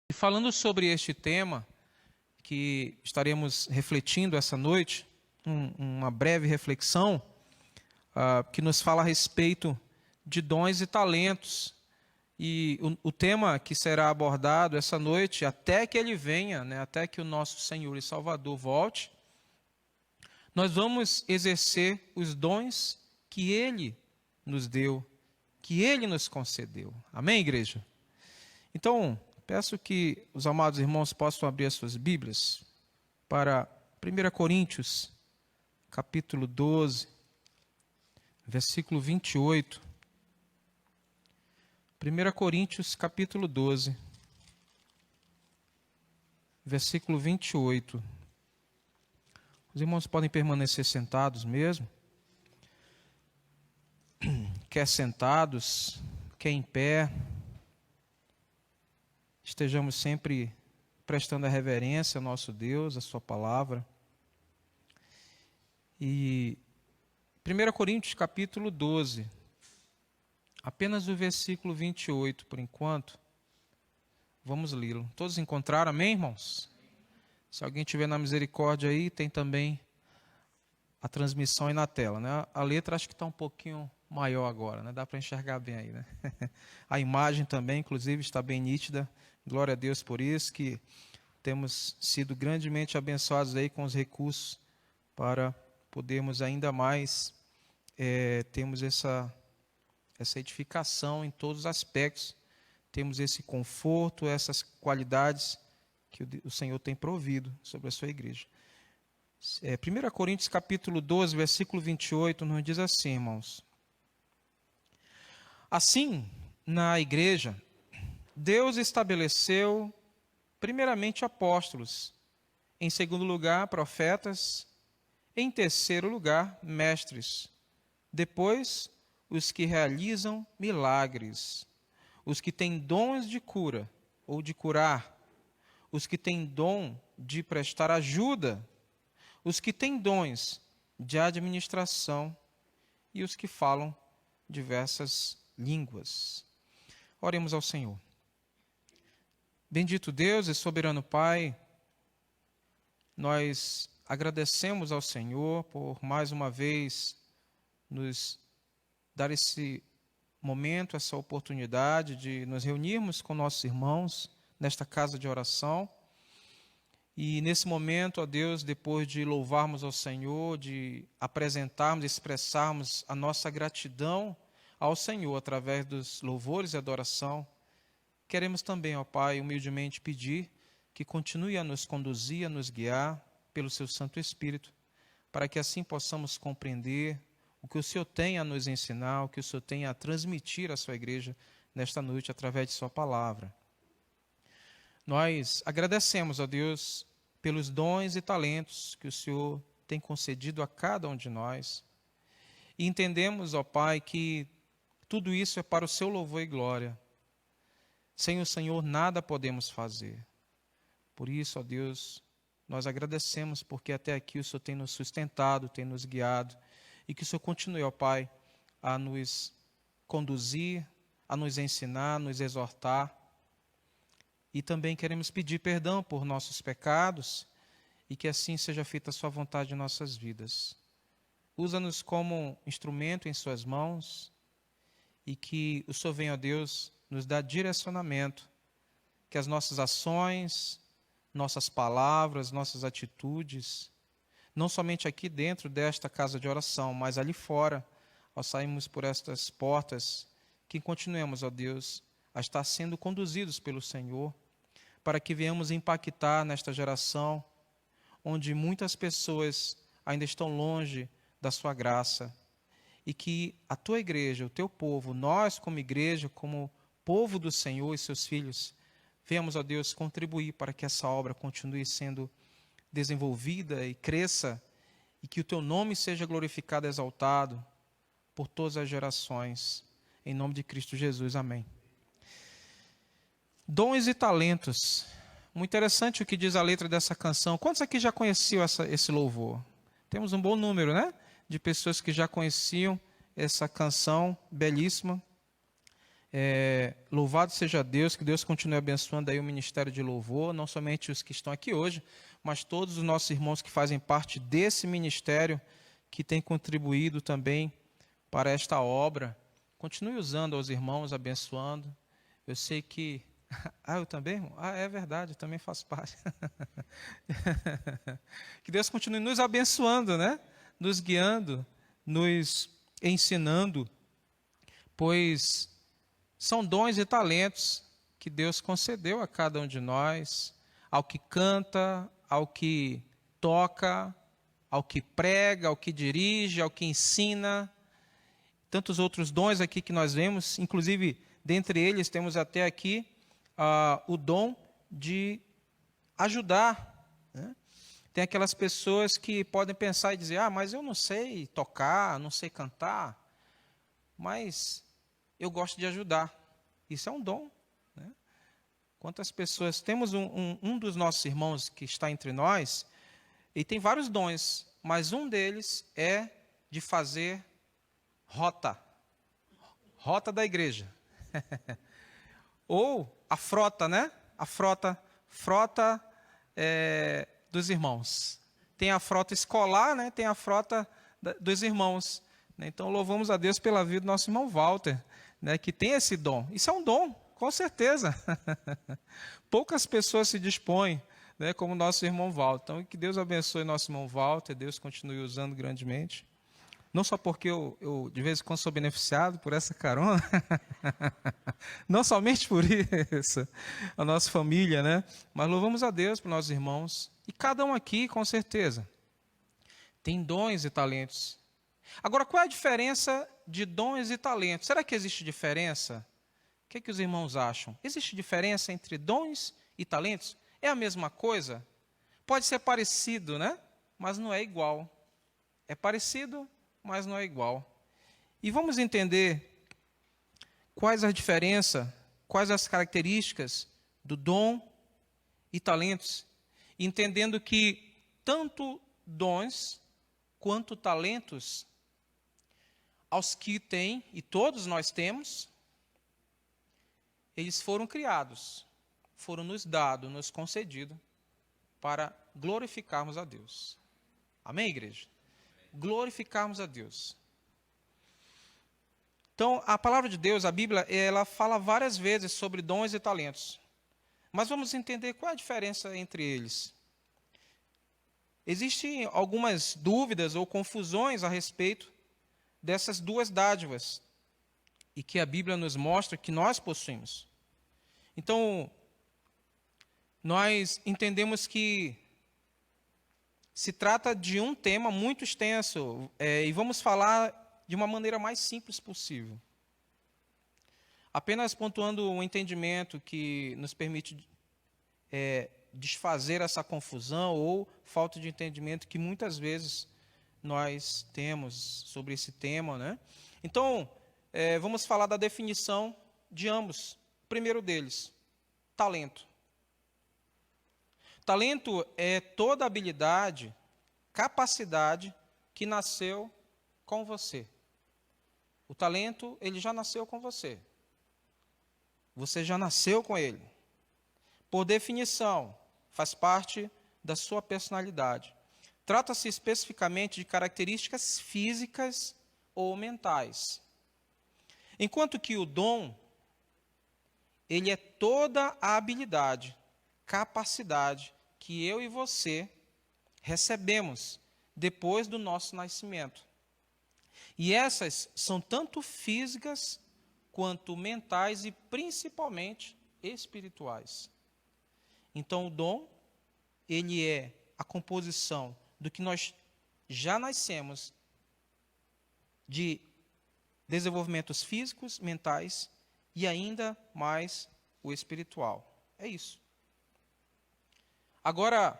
E falando sobre este tema, que estaremos refletindo essa noite, uma breve reflexão, que nos fala a respeito de dons e talentos. E o tema que será abordado essa noite, até que ele venha, até que o nosso Senhor e Salvador volte, nós vamos exercer os dons que Ele nos deu, que Ele nos concedeu. Amém, igreja? Então, peço que os amados irmãos possam abrir as suas Bíblias para 1 Coríntios, capítulo 12, versículo 28. 1 Coríntios, capítulo 12, versículo 28. Os irmãos podem permanecer sentados mesmo, quer sentados, quer em pé. Estejamos sempre prestando a reverência ao nosso Deus, à sua palavra. E 1 Coríntios capítulo 12, apenas o versículo 28 por enquanto. Vamos lê-lo. Todos encontraram, amém, irmãos? Se alguém tiver na misericórdia aí, tem também a transmissão aí na tela, né? A letra acho que está um pouquinho maior agora, né? Dá para enxergar bem aí, né? A imagem também, inclusive, está bem nítida. Glória a Deus por isso, que temos sido grandemente abençoados aí com os recursos para podermos ainda mais termos essa edificação em todos os aspectos, temos esse conforto, essas qualidades que o Senhor tem provido sobre a sua igreja. 1 Coríntios capítulo 12, versículo 28, nos diz assim, irmãos: assim, na igreja, Deus estabeleceu primeiramente apóstolos, em segundo lugar profetas, em terceiro lugar mestres, depois os que realizam milagres, os que têm dons de cura ou de curar, os que têm dom de prestar ajuda, os que têm dons de administração e os que falam diversas línguas. Oremos ao Senhor. Bendito Deus e soberano Pai, nós agradecemos ao Senhor por mais uma vez nos dar esse momento, essa oportunidade de nos reunirmos com nossos irmãos nesta casa de oração. E nesse momento, ó Deus, depois de louvarmos ao Senhor, de apresentarmos, expressarmos a nossa gratidão ao Senhor através dos louvores e adoração, queremos também, ó Pai, humildemente pedir que continue a nos conduzir, a nos guiar pelo seu Santo Espírito, para que assim possamos compreender o que o Senhor tem a nos ensinar, o que o Senhor tem a transmitir à sua igreja nesta noite através de sua palavra. Nós agradecemos a Deus pelos dons e talentos que o Senhor tem concedido a cada um de nós. E entendemos, ó Pai, que tudo isso é para o seu louvor e glória. Sem o Senhor nada podemos fazer. Por isso, ó Deus, nós agradecemos porque até aqui o Senhor tem nos sustentado, tem nos guiado. E que o Senhor continue, ó Pai, a nos conduzir, a nos ensinar, a nos exortar. E também queremos pedir perdão por nossos pecados e que assim seja feita a sua vontade em nossas vidas. Usa-nos como instrumento em suas mãos e que o Senhor venha, ó Deus, nos dar direcionamento, que as nossas ações, nossas palavras, nossas atitudes, não somente aqui dentro desta casa de oração, mas ali fora, ao sairmos por estas portas, que continuemos, ó Deus, a estar sendo conduzidos pelo Senhor, para que venhamos impactar nesta geração, onde muitas pessoas ainda estão longe da sua graça, e que a tua igreja, o teu povo, nós como igreja, como povo do Senhor e seus filhos, venhamos, ó Deus, contribuir para que essa obra continue sendo desenvolvida e cresça, e que o teu nome seja glorificado e exaltado por todas as gerações. Em nome de Cristo Jesus, amém. Dons e talentos. Muito interessante o que diz a letra dessa canção. Quantos aqui já conheciam esse louvor? Temos um bom número, né? De pessoas que já conheciam essa canção belíssima. Louvado seja Deus, que Deus continue abençoando aí o Ministério de Louvor, não somente os que estão aqui hoje, mas todos os nossos irmãos que fazem parte desse ministério, que têm contribuído também para esta obra. Continue usando aos irmãos, abençoando. Eu sei que... eu também, irmão? É verdade, eu também faço parte. Que Deus continue nos abençoando, né? Nos guiando, nos ensinando, pois são dons e talentos que Deus concedeu a cada um de nós, ao que canta, ao que toca, ao que prega, ao que dirige, ao que ensina. Tantos outros dons aqui que nós vemos, inclusive, dentre eles, temos até aqui o dom de ajudar, né? Tem aquelas pessoas que podem pensar e dizer, mas eu não sei tocar, não sei cantar, mas eu gosto de ajudar. Isso é um dom, né? Quantas pessoas... Temos um dos nossos irmãos que está entre nós, e tem vários dons, mas um deles é de fazer rota da igreja. Ou a frota, né? A frota dos irmãos. Tem a frota escolar, né? Tem a frota dos irmãos. Então, louvamos a Deus pela vida do nosso irmão Walter, né? Que tem esse dom. Isso é um dom, com certeza. Poucas pessoas se dispõem, né? Como nosso irmão Walter. Então, que Deus abençoe nosso irmão Walter, Deus continue usando grandemente. Não só porque eu de vez em quando sou beneficiado por essa carona, não somente por isso, a nossa família, né? Mas louvamos a Deus por nossos irmãos. E cada um aqui, com certeza, tem dons e talentos. Agora, qual é a diferença de dons e talentos? Será que existe diferença? O que os irmãos acham? Existe diferença entre dons e talentos? É a mesma coisa? Pode ser parecido, né? Mas não é igual. É parecido, mas não é igual. E vamos entender quais a diferença, quais as características do dom e talentos, entendendo que tanto dons quanto talentos, aos que têm, e todos nós temos, eles foram criados, foram nos dados, nos concedidos, para glorificarmos a Deus. Amém, igreja? Glorificarmos a Deus. Então, a palavra de Deus, a Bíblia, ela fala várias vezes sobre dons e talentos. Mas vamos entender qual é a diferença entre eles. Existem algumas dúvidas ou confusões a respeito dessas duas dádivas, e que a Bíblia nos mostra que nós possuímos. Então, nós entendemos que se trata de um tema muito extenso, e vamos falar de uma maneira mais simples possível. Apenas pontuando um entendimento que nos permite desfazer essa confusão ou falta de entendimento que muitas vezes nós temos sobre esse tema, né? Então, vamos falar da definição de ambos. O primeiro deles, talento. Talento é toda habilidade, capacidade que nasceu com você. O talento, ele já nasceu com você. Você já nasceu com ele. Por definição, faz parte da sua personalidade. Trata-se especificamente de características físicas ou mentais. Enquanto que o dom, ele é toda a habilidade, capacidade que eu e você recebemos depois do nosso nascimento. E essas são tanto físicas quanto mentais e principalmente espirituais. Então o dom, ele é a composição do que nós já nascemos de desenvolvimentos físicos, mentais e ainda mais o espiritual. É isso. Agora,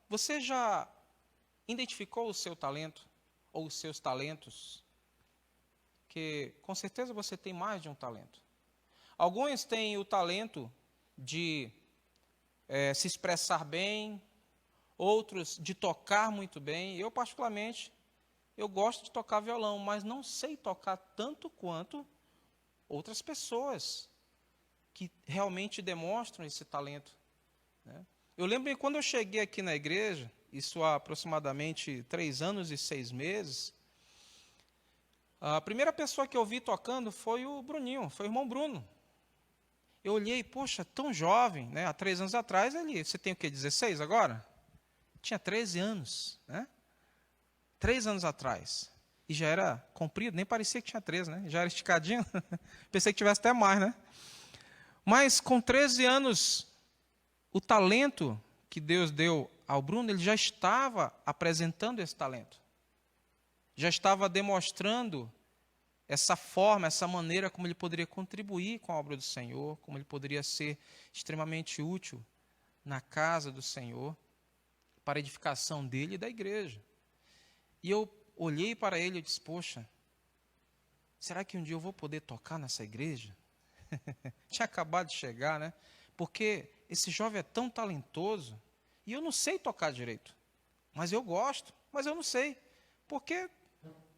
você já identificou o seu talento ou os seus talentos? Que com certeza você tem mais de um talento. Alguns têm o talento de se expressar bem, outros de tocar muito bem. Eu, particularmente, eu gosto de tocar violão, mas não sei tocar tanto quanto outras pessoas que realmente demonstram esse talento, né? Eu lembro que quando eu cheguei aqui na igreja, isso há aproximadamente 3 anos e 6 meses, a primeira pessoa que eu vi tocando foi o Bruninho, foi o irmão Bruno. Eu olhei, poxa, tão jovem, né? Há 3 anos atrás, você tem o quê, 16 agora? Tinha 13 anos, né? 3 anos atrás. E já era comprido, nem parecia que tinha 13, né? Já era esticadinho. Pensei que tivesse até mais, né? Mas com 13 anos, o talento que Deus deu ao Bruno, ele já estava apresentando esse talento. Já estava demonstrando essa forma, essa maneira como ele poderia contribuir com a obra do Senhor, como ele poderia ser extremamente útil na casa do Senhor, para a edificação dele e da igreja. E eu olhei para ele e disse, poxa, será que um dia eu vou poder tocar nessa igreja? Tinha acabado de chegar, né? Porque esse jovem é tão talentoso, e eu não sei tocar direito, mas eu gosto, mas eu não sei, porque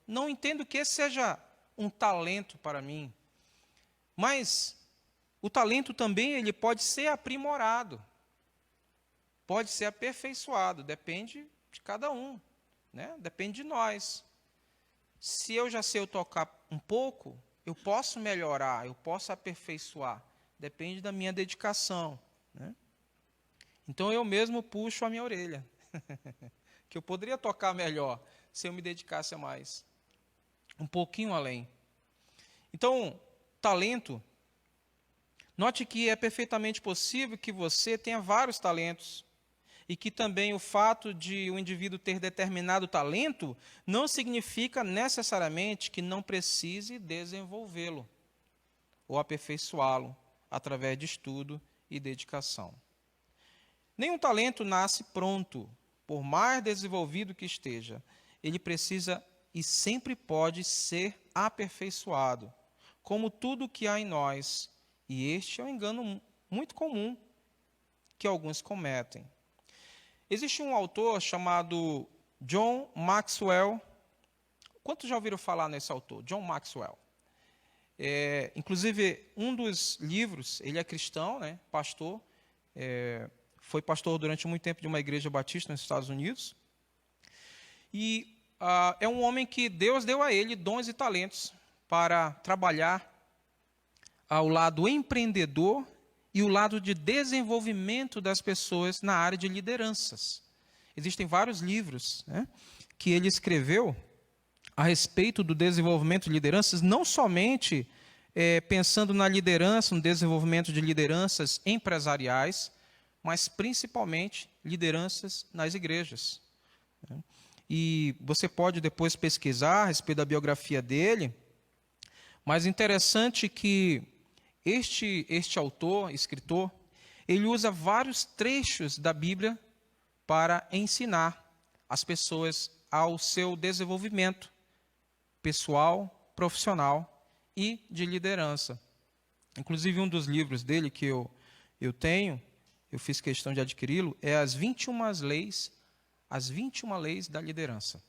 não entendo que esse seja um talento para mim. Mas o talento também ele pode ser aprimorado, pode ser aperfeiçoado, depende de cada um, né? Depende de nós. Se eu já sei tocar um pouco, eu posso melhorar, eu posso aperfeiçoar, depende da minha dedicação, né? Então eu mesmo puxo a minha orelha, que eu poderia tocar melhor se eu me dedicasse a mais, um pouquinho além. Então, talento, note que é perfeitamente possível que você tenha vários talentos, e que também o fato de o indivíduo ter determinado talento não significa necessariamente que não precise desenvolvê-lo ou aperfeiçoá-lo através de estudo e dedicação. Nenhum talento nasce pronto, por mais desenvolvido que esteja. Ele precisa e sempre pode ser aperfeiçoado, como tudo o que há em nós. E este é um engano muito comum que alguns cometem. Existe um autor chamado John Maxwell. Quantos já ouviram falar nesse autor? John Maxwell. Inclusive, um dos livros, ele é cristão, né, pastor, foi pastor durante muito tempo de uma igreja batista nos Estados Unidos. E é um homem que Deus deu a ele dons e talentos para trabalhar ao lado empreendedor e o lado de desenvolvimento das pessoas na área de lideranças. Existem vários livros, né, que ele escreveu a respeito do desenvolvimento de lideranças, não somente pensando na liderança, no desenvolvimento de lideranças empresariais, mas principalmente lideranças nas igrejas, né? E você pode depois pesquisar a respeito da biografia dele, mas interessante que este autor, escritor, ele usa vários trechos da Bíblia para ensinar as pessoas ao seu desenvolvimento pessoal, profissional e de liderança. Inclusive, um dos livros dele que eu tenho, eu fiz questão de adquiri-lo, é As 21 Leis da Liderança.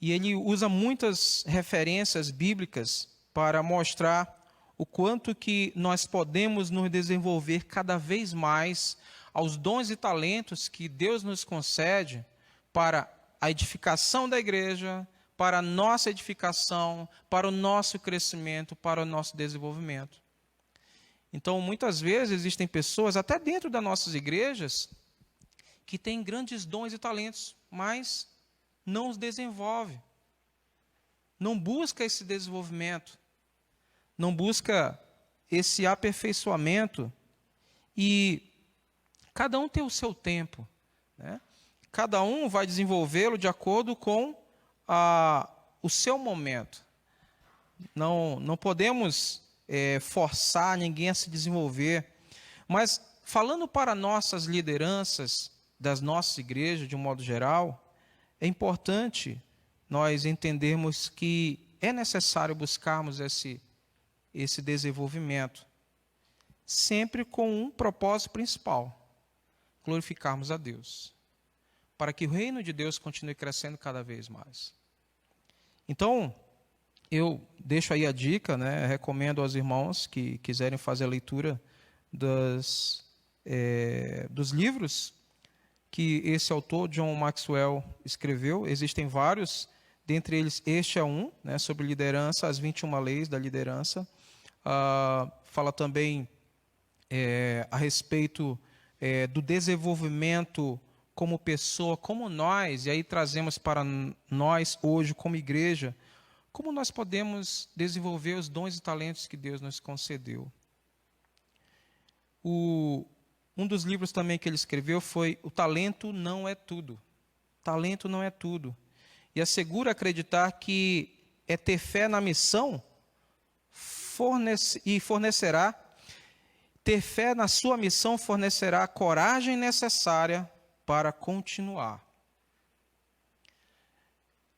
E ele usa muitas referências bíblicas para mostrar o quanto que nós podemos nos desenvolver cada vez mais aos dons e talentos que Deus nos concede para a edificação da igreja, para a nossa edificação, para o nosso crescimento, para o nosso desenvolvimento. Então, muitas vezes existem pessoas, até dentro das nossas igrejas, que têm grandes dons e talentos, mas não os desenvolve, não busca esse desenvolvimento, não busca esse aperfeiçoamento, e cada um tem o seu tempo, né? Cada um vai desenvolvê-lo de acordo com o seu momento. Não podemos forçar ninguém a se desenvolver, mas falando para nossas lideranças das nossas igrejas, de um modo geral, é importante nós entendermos que é necessário buscarmos esse desenvolvimento, sempre com um propósito principal: glorificarmos a Deus, para que o reino de Deus continue crescendo cada vez mais. Então, eu deixo aí a dica, né? Recomendo aos irmãos que quiserem fazer a leitura dos livros que esse autor, John Maxwell, escreveu. Existem vários, dentre eles este é um, né, sobre liderança, as 21 leis da liderança. Fala também a respeito do desenvolvimento como pessoa, como nós, e aí trazemos para nós hoje como igreja, como nós podemos desenvolver os dons e talentos que Deus nos concedeu. Um dos livros também que ele escreveu foi O Talento Não é Tudo. Talento não é tudo. E assegura acreditar que é ter fé na missão fornecerá, ter fé na sua missão fornecerá a coragem necessária para continuar.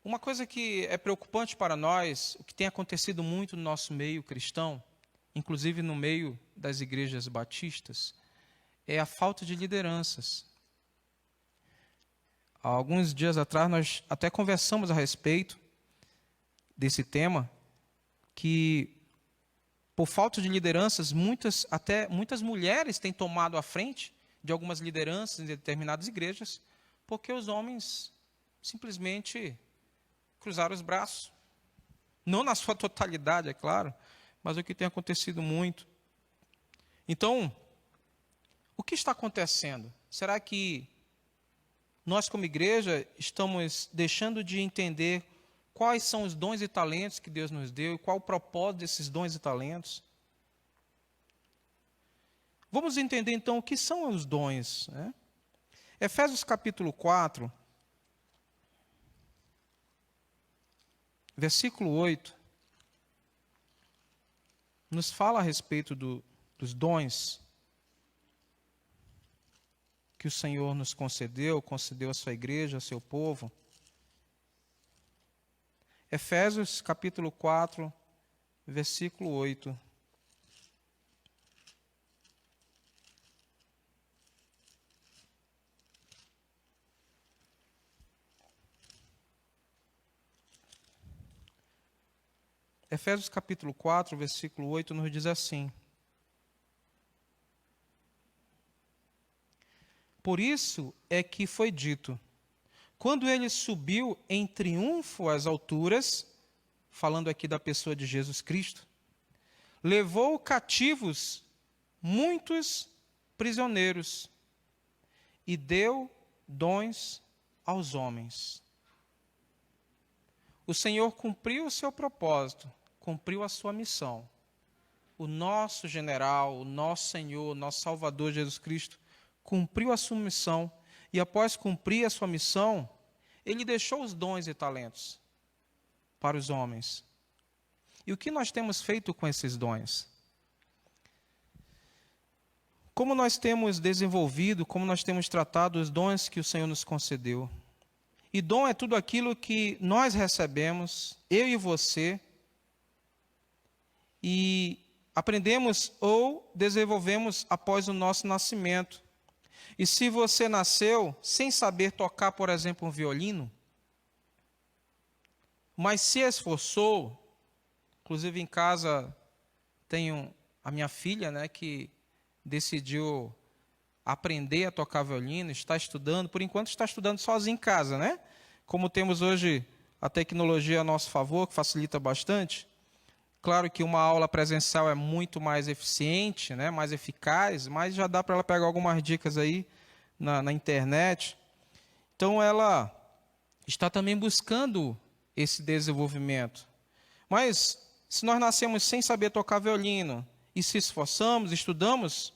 Uma coisa que é preocupante para nós, o que tem acontecido muito no nosso meio cristão, inclusive no meio das igrejas batistas, é a falta de lideranças. Há alguns dias atrás nós até conversamos a respeito desse tema, que por falta de lideranças, muitas mulheres têm tomado a frente de algumas lideranças em determinadas igrejas, porque os homens simplesmente cruzaram os braços. Não na sua totalidade, é claro, mas o que tem acontecido muito. Então, o que está acontecendo? Será que nós, como igreja, estamos deixando de entender quais são os dons e talentos que Deus nos deu e qual o propósito desses dons e talentos? Vamos entender, então, o que são os dons, né? Efésios capítulo 4, versículo 8, nos fala a respeito dos dons que o Senhor nos concedeu à sua igreja, ao seu povo. Efésios capítulo 4, versículo 8. Efésios capítulo 4, versículo 8 nos diz assim: Por isso é que foi dito, quando ele subiu em triunfo às alturas, falando aqui da pessoa de Jesus Cristo, levou cativos muitos prisioneiros e deu dons aos homens. O Senhor cumpriu o seu propósito, cumpriu a sua missão. O nosso general, o nosso Senhor, o nosso Salvador Jesus Cristo, cumpriu a sua missão, e após cumprir a sua missão, ele deixou os dons e talentos para os homens. E o que nós temos feito com esses dons? Como nós temos desenvolvido, como nós temos tratado os dons que o Senhor nos concedeu? E dom é tudo aquilo que nós recebemos, eu e você, e aprendemos ou desenvolvemos após o nosso nascimento. E se você nasceu sem saber tocar, por exemplo, um violino, mas se esforçou, inclusive em casa tenho a minha filha, né, que decidiu aprender a tocar violino, está estudando, por enquanto está estudando sozinho em casa, né? Como temos hoje a tecnologia a nosso favor, que facilita bastante. Claro que uma aula presencial é muito mais eficiente, né, mais eficaz, mas já dá para ela pegar algumas dicas aí na internet. Então, ela está também buscando esse desenvolvimento. Mas, se nós nascemos sem saber tocar violino e se esforçamos, estudamos,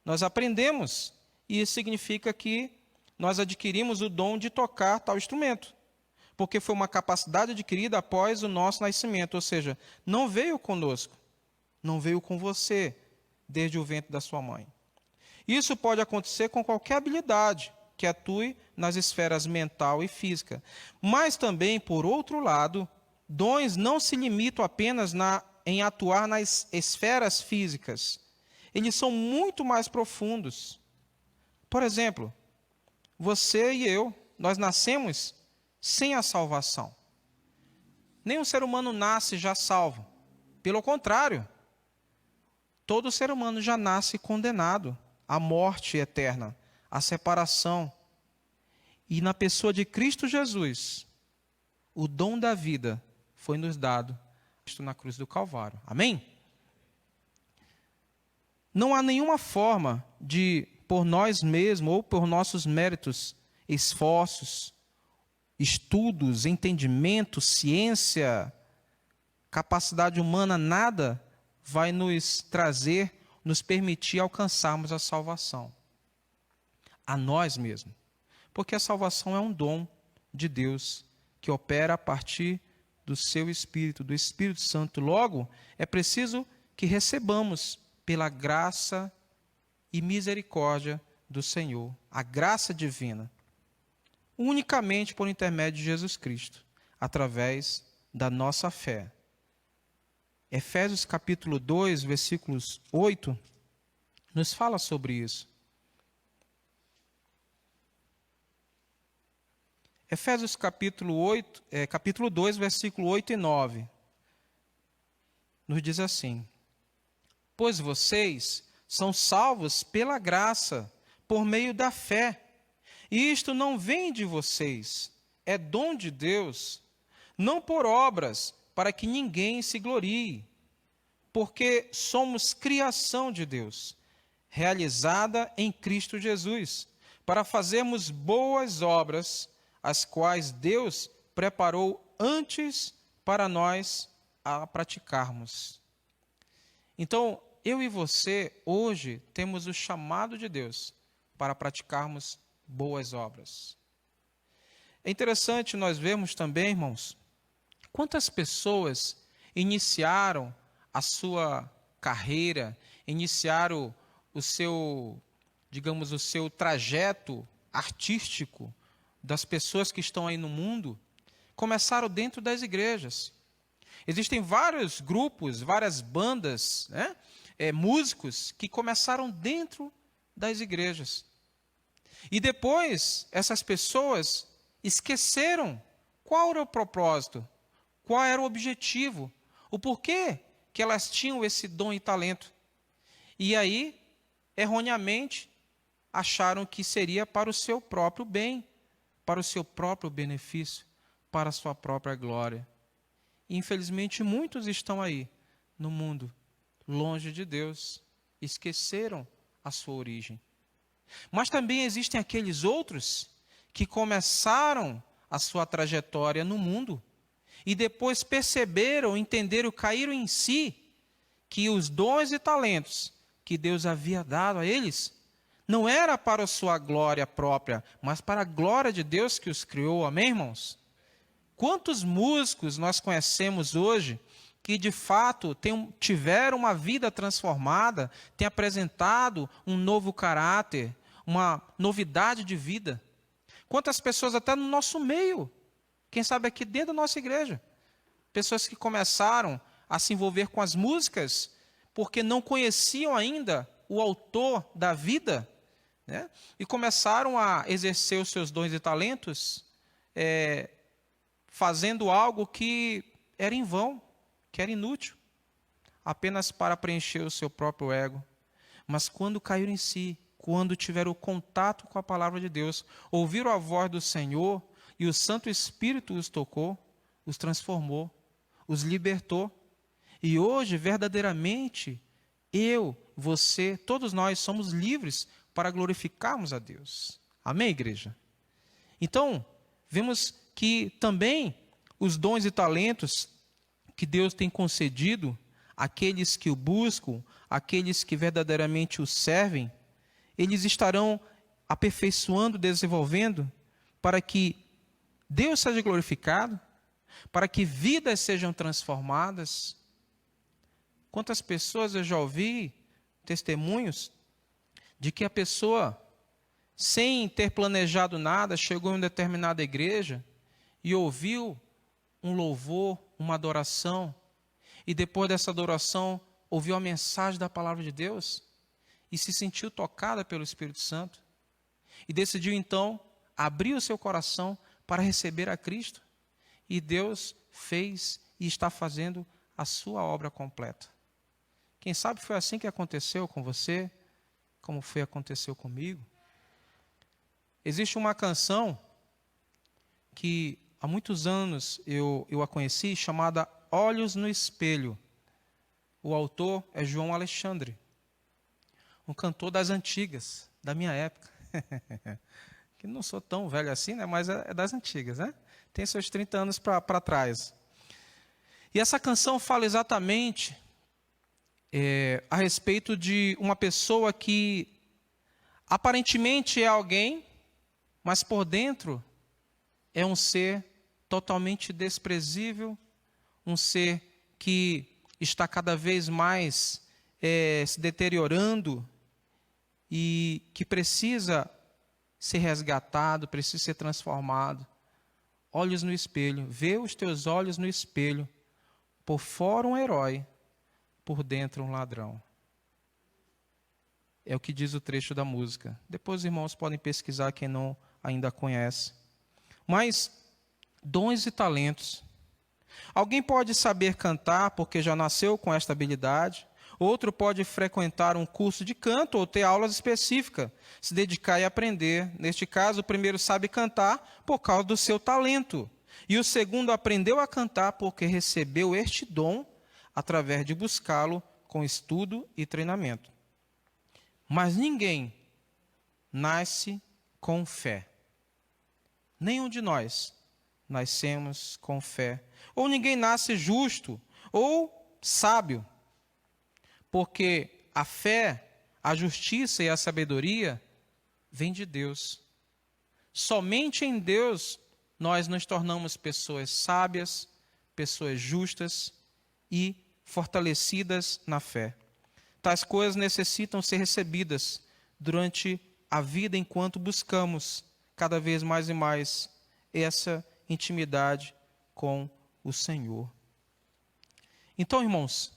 nós aprendemos. E isso significa que nós adquirimos o dom de tocar tal instrumento, porque foi uma capacidade adquirida após o nosso nascimento, ou seja, não veio conosco, não veio com você desde o ventre da sua mãe. Isso pode acontecer com qualquer habilidade que atue nas esferas mental e física. Mas também, por outro lado, dons não se limitam apenas em atuar nas esferas físicas. Eles são muito mais profundos. Por exemplo, você e eu, nós nascemos sem a salvação. Nenhum ser humano nasce já salvo. Pelo contrário, todo ser humano já nasce condenado à morte eterna, à separação. E na pessoa de Cristo Jesus, o dom da vida foi nos dado na cruz do Calvário. Amém? Não há nenhuma forma de, por nós mesmos ou por nossos méritos, esforços, estudos, entendimento, ciência, capacidade humana, nada vai nos trazer, nos permitir alcançarmos a salvação. A nós mesmos. Porque a salvação é um dom de Deus que opera a partir do seu Espírito, do Espírito Santo. Logo, é preciso que recebamos pela graça e misericórdia do Senhor, a graça divina, unicamente por intermédio de Jesus Cristo, através da nossa fé. Efésios capítulo 2, versículos 8, nos fala sobre isso. Efésios capítulo 2, versículo 8 e 9, nos diz assim: pois vocês são salvos pela graça, por meio da fé. E isto não vem de vocês, é dom de Deus, não por obras, para que ninguém se glorie, porque somos criação de Deus, realizada em Cristo Jesus, para fazermos boas obras, as quais Deus preparou antes para nós a praticarmos. Então, eu e você, hoje, temos o chamado de Deus para praticarmos boas obras. É interessante nós vermos também, irmãos, quantas pessoas iniciaram a sua carreira, iniciaram o seu, digamos, o seu trajeto artístico das pessoas que estão aí no mundo, começaram dentro das igrejas. Existem vários grupos, várias bandas, músicos que começaram dentro das igrejas. E depois, essas pessoas esqueceram qual era o propósito, qual era o objetivo, o porquê que elas tinham esse dom e talento. E aí, erroneamente, acharam que seria para o seu próprio bem, para o seu próprio benefício, para a sua própria glória. E, infelizmente, muitos estão aí no mundo, longe de Deus, esqueceram a sua origem. Mas também existem aqueles outros que começaram a sua trajetória no mundo e depois perceberam, entenderam, caíram em si que os dons e talentos que Deus havia dado a eles não era para a sua glória própria, mas para a glória de Deus que os criou. Amém, irmãos? Quantos músicos nós conhecemos hoje que de fato tiveram uma vida transformada, têm apresentado um novo caráter, uma novidade de vida? Quantas pessoas até no nosso meio, quem sabe aqui dentro da nossa igreja, pessoas que começaram a se envolver com as músicas porque não conheciam ainda o autor da vida, né? E começaram a exercer os seus dons e talentos, fazendo algo que era em vão, que era inútil, apenas para preencher o seu próprio ego. Mas quando caíram em si, quando tiveram contato com a palavra de Deus, ouviram a voz do Senhor e o Santo Espírito os tocou, os transformou, os libertou. E hoje, verdadeiramente, eu, você, todos nós somos livres para glorificarmos a Deus. Amém, igreja? Então, vemos que também os dons e talentos que Deus tem concedido àqueles que o buscam, àqueles que verdadeiramente o servem, eles estarão aperfeiçoando, desenvolvendo, para que Deus seja glorificado, para que vidas sejam transformadas. Quantas pessoas eu já ouvi testemunhos de que a pessoa, sem ter planejado nada, chegou em uma determinada igreja e ouviu um louvor, uma adoração, e depois dessa adoração ouviu a mensagem da palavra de Deus e se sentiu tocada pelo Espírito Santo e decidiu então abrir o seu coração para receber a Cristo. e Deus fez e está fazendo a sua obra completa. Quem sabe foi assim que aconteceu com você, como aconteceu comigo. Existe uma canção que há muitos anos eu a conheci, chamada Olhos no Espelho. O autor é João Alexandre, um cantor das antigas, da minha época. Que não sou tão velho assim, né? Mas é das antigas, né? Tem seus 30 anos para trás. E essa canção fala exatamente a respeito de uma pessoa que aparentemente é alguém, mas por dentro é um ser totalmente desprezível, um ser que está cada vez mais se deteriorando e que precisa ser resgatado, precisa ser transformado. Olhos no espelho, vê os teus olhos no espelho, por fora um herói, por dentro um ladrão. É o que diz o trecho da música. Depois os irmãos podem pesquisar, quem não ainda conhece. Mas, dons e talentos. Alguém pode saber cantar porque já nasceu com esta habilidade. Outro pode frequentar um curso de canto ou ter aulas específicas, se dedicar e aprender. Neste caso, o primeiro sabe cantar por causa do seu talento. E o segundo aprendeu a cantar porque recebeu este dom através de buscá-lo com estudo e treinamento. Mas ninguém nasce com fé. Nenhum de nós nascemos com fé. Ou ninguém nasce justo ou sábio. Porque a fé, a justiça e a sabedoria vêm de Deus. Somente em Deus nós nos tornamos pessoas sábias, pessoas justas e fortalecidas na fé. Tais coisas necessitam ser recebidas durante a vida enquanto buscamos cada vez mais e mais essa intimidade com o Senhor. Então, irmãos,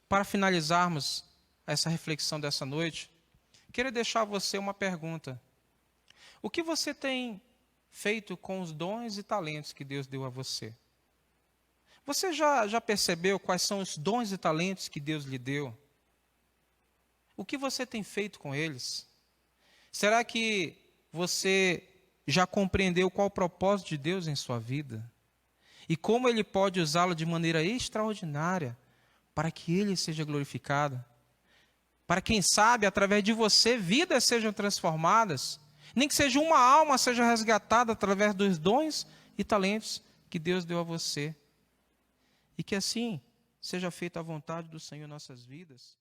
para finalizarmos essa reflexão dessa noite, quero deixar a você uma pergunta. O que você tem feito com os dons e talentos que Deus deu a você? Você já percebeu quais são os dons e talentos que Deus lhe deu? O que você tem feito com eles? Será que você já compreendeu qual o propósito de Deus em sua vida? E como Ele pode usá-lo de maneira extraordinária para que Ele seja glorificado? Para quem sabe, através de você, vidas sejam transformadas. Nem que seja uma alma seja resgatada através dos dons e talentos que Deus deu a você. E que assim seja feita a vontade do Senhor em nossas vidas.